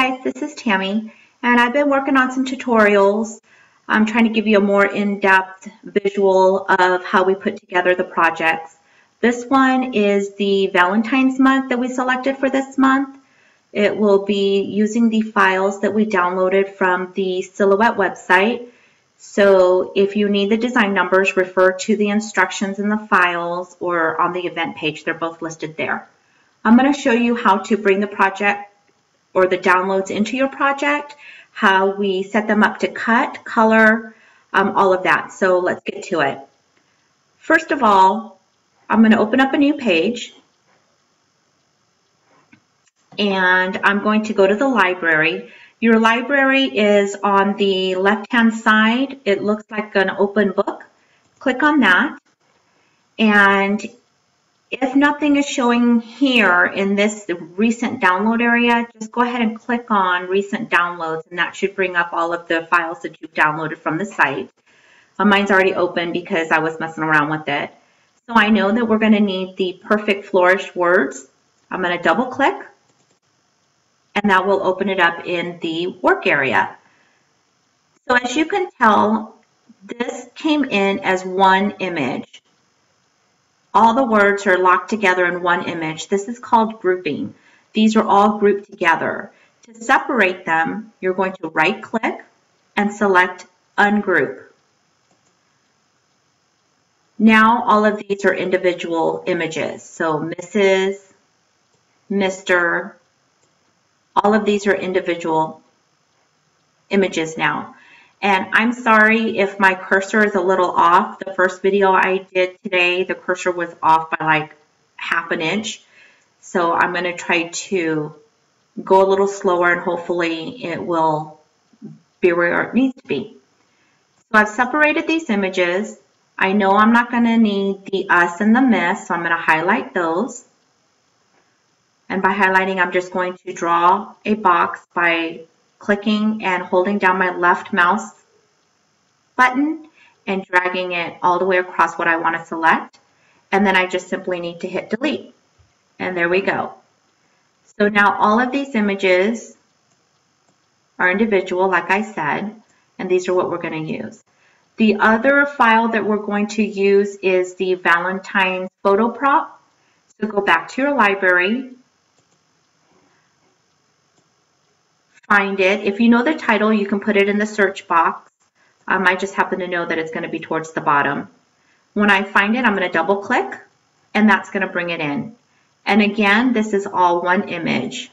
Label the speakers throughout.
Speaker 1: guys, this is Tammy, and I've been working on some tutorials. I'm trying to give you a more in-depth visual of how we put together the projects. This one is the Valentines mug that we selected for this month. It will be using the files that we downloaded from the Silhouette website. So if you need the design numbers, refer to the instructions in the files or on the event page. They're both listed there. I'm going to show you how to bring the project or the downloads into your project, how we set them up to cut, color, all of that. So let's get to it. First of all, I'm going to open up a new page and I'm going to go to the library. Your library is on the left-hand side. It looks like an open book. Click on that, and if nothing is showing here in this recent download area, just go ahead and click on recent downloads, and that should bring up all of the files that you've downloaded from the site. Mine's already open because I was messing around with it. So I know that we're going to need the perfect flourish words. I'm going to double click, and that will open it up in the work area. So as you can tell, this came in as one image. All the words are locked together in one image. This is called grouping. These are all grouped together. To separate them, you're going to right-click and select Ungroup. Now all of these are individual images. So Mrs., Mr., all of these are individual images now. And I'm sorry if my cursor is a little off. The first video I did today, the cursor was off by like ½ an inch. So I'm going to try to go a little slower and hopefully it will be where it needs to be. So I've separated these images. I know I'm not going to need the us and the miss, so I'm going to highlight those. And by highlighting, I'm just going to draw a box by clicking and holding down my left mouse button and dragging it all the way across what I want to select. And then I just simply need to hit delete. And there we go. So now all of these images are individual, like I said, and these are what we're going to use. The other file that we're going to use is the Valentine's photo prop. So go back to your library, find it. If you know the title, you can put it in the search box. I just happen to know that it's going to be towards the bottom. When I find it, I'm going to double click, and that's going to bring it in. And again, this is all one image.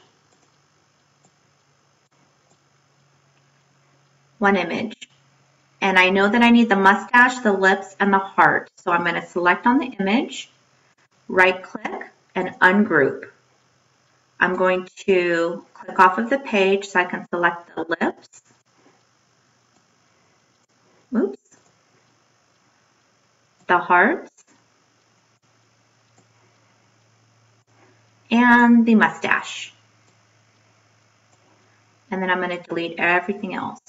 Speaker 1: One image. And I know that I need the mustache, the lips, and the heart. So I'm going to select on the image, right click, and ungroup. I'm going to click off of the page so I can select the lips. Oops. The hearts. And the mustache. And then I'm going to delete everything else.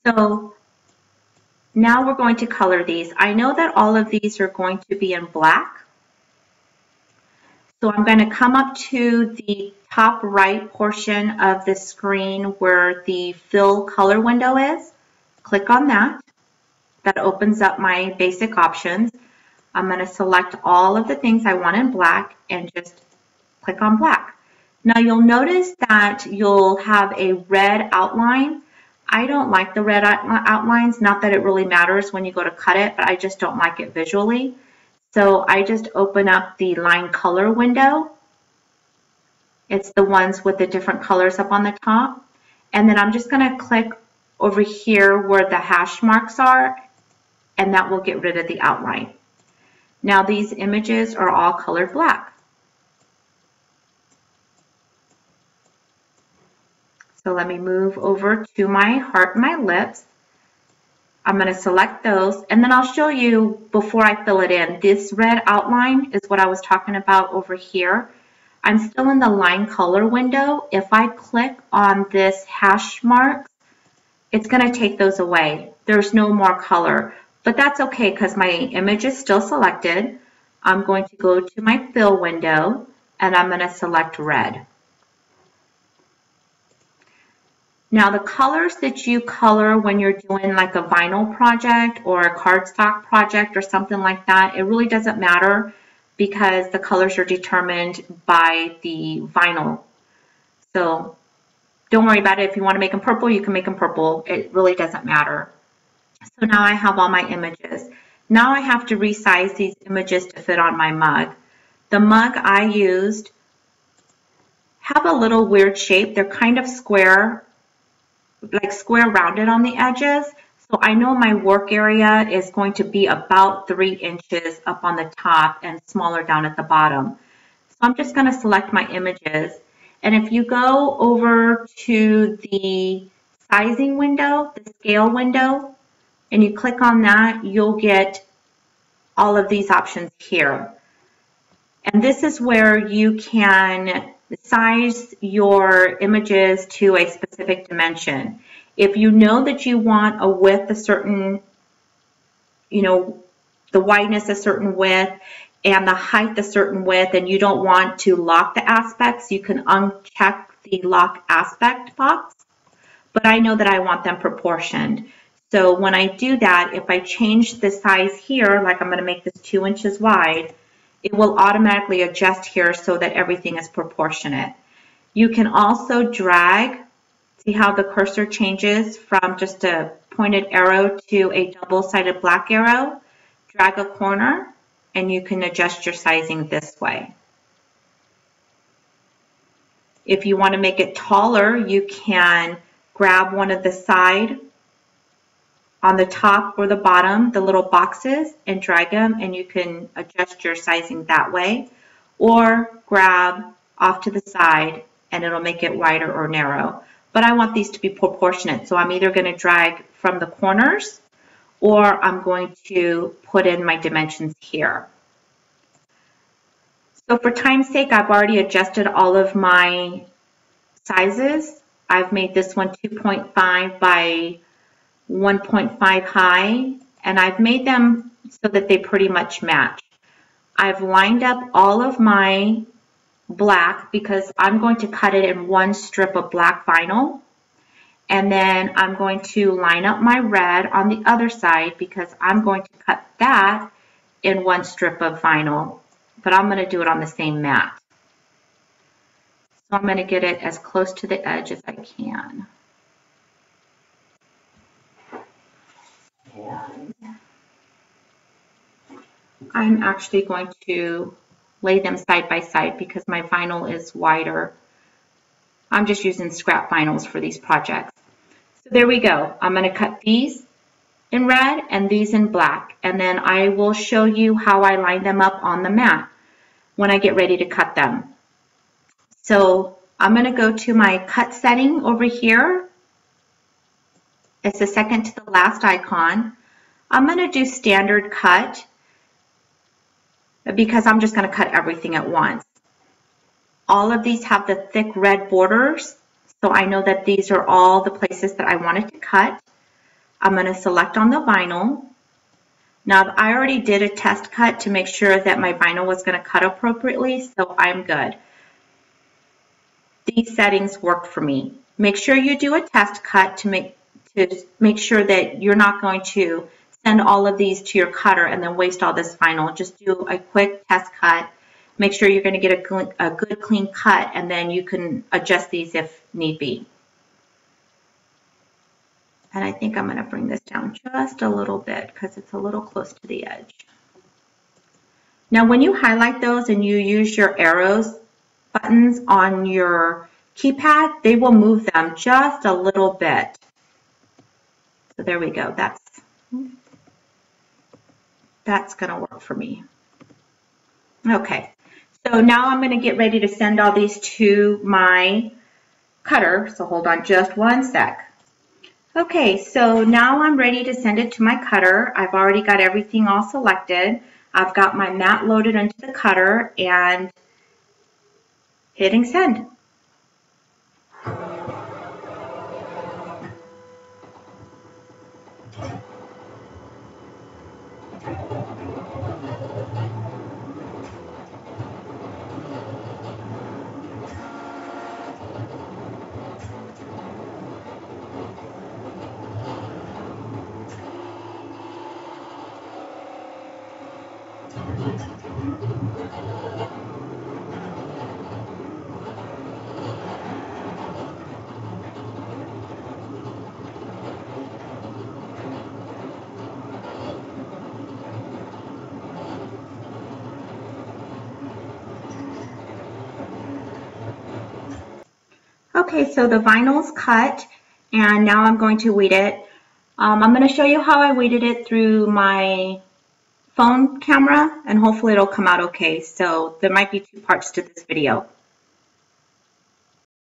Speaker 1: So now we're going to color these. I know that all of these are going to be in black. So I'm going to come up to the top right portion of the screen where the fill color window is. Click on that. That opens up my basic options. I'm going to select all of the things I want in black and just click on black. Now you'll notice that you'll have a red outline. I don't like the red outlines, not that it really matters when you go to cut it, but I just don't like it visually. So I just open up the line color window. It's the ones with the different colors up on the top. And then I'm just going to click over here where the hash marks are, and that will get rid of the outline. Now these images are all colored black. So let me move over to my heart and my lips. I'm going to select those, and then I'll show you before I fill it in. This red outline is what I was talking about over here. I'm still in the line color window. If I click on this hash marks, it's going to take those away. There's no more color, but that's okay because my image is still selected. I'm going to go to my fill window and I'm going to select red. Now the colors that you color when you're doing like a vinyl project or a cardstock project or something like that, it really doesn't matter because the colors are determined by the vinyl. So don't worry about it. If you want to make them purple, you can make them purple. It really doesn't matter. So now I have all my images. Now I have to resize these images to fit on my mug. The mug I used have a little weird shape. They're kind of square, like square rounded on the edges. So I know my work area is going to be about 3 inches up on the top and smaller down at the bottom. So I'm just going to select my images. And if you go over to the sizing window, the scale window, and you click on that, you'll get all of these options here. And this is where you can size your images to a specific dimension. If you know that you want a width a certain, the wideness a certain width and the height a certain width, and you don't want to lock the aspects, you can uncheck the lock aspect box. But I know that I want them proportioned. So when I do that, if I change the size here, like I'm going to make this 2 inches wide, it will automatically adjust here so that everything is proportionate. You can also drag, see how the cursor changes from just a pointed arrow to a double-sided black arrow. Drag a corner and you can adjust your sizing this way. If you want to make it taller, you can grab one of the side on the top or the bottom, the little boxes, and drag them, and you can adjust your sizing that way. Or grab off to the side and it'll make it wider or narrow. But I want these to be proportionate, so I'm either going to drag from the corners or I'm going to put in my dimensions here. So for time's sake, I've already adjusted all of my sizes. I've made this one 2.5 by 1.5 high, and I've made them so that they pretty much match. I've lined up all of my black because I'm going to cut it in one strip of black vinyl, and then I'm going to line up my red on the other side because I'm going to cut that in one strip of vinyl, but I'm going to do it on the same mat. So I'm going to get it as close to the edge as I can. And I'm actually going to lay them side by side because my vinyl is wider. I'm just using scrap vinyls for these projects. So there we go. I'm going to cut these in red and these in black, and then I will show you how I line them up on the mat when I get ready to cut them. So I'm going to go to my cut setting over here. It's the second to the last icon. I'm going to do standard cut because I'm just going to cut everything at once. All of these have the thick red borders, so I know that these are all the places that I wanted to cut. I'm going to select on the vinyl. Now I already did a test cut to make sure that my vinyl was going to cut appropriately, so I'm good. These settings worked for me. Make sure you do a test cut to make sure that you're not going to send all of these to your cutter and then waste all this vinyl. Just do a quick test cut. Make sure you're going to get a good clean cut, and then you can adjust these if need be. And I think I'm going to bring this down just a little bit because it's a little close to the edge. Now when you highlight those and you use your arrows buttons on your keypad, they will move them just a little bit. So there we go. That's going to work for me. Okay, so now I'm going to get ready to send all these to my cutter. So hold on just one sec. Okay, so now I'm ready to send it to my cutter. I've already got everything all selected. I've got my mat loaded into the cutter and hitting send. Okay, so the vinyl's cut, and now I'm going to weed it. I'm going to show you how I weeded it through my phone camera, and hopefully it'll come out okay. So there might be two parts to this video.